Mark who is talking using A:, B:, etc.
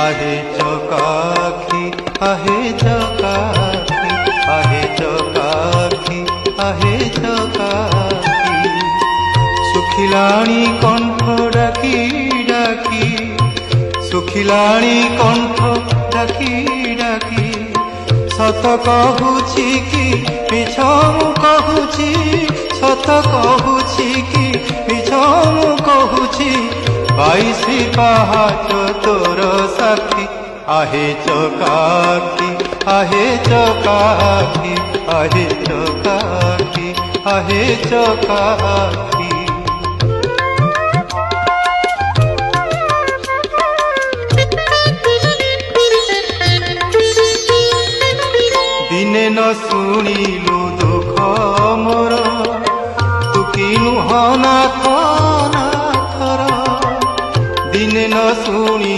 A: आहे चकाखी आहे चकाखी आहे चकाखी आहे चकाखी सुखिलाणी कंठ डाकी डाकी सुखिलाणी कंठ डाकी डाकी सत कहूची कि मिछ मु कहूची सत कहूची कि मिछ मु कहूची 22 पहाच तोर साक्षी आहे चकाखी आहे चकाखी आहे चकाखी आहे चकाखी दिने न शुणिलु दुख मोर तू किनु हनाथ नाथर दिने न शुणी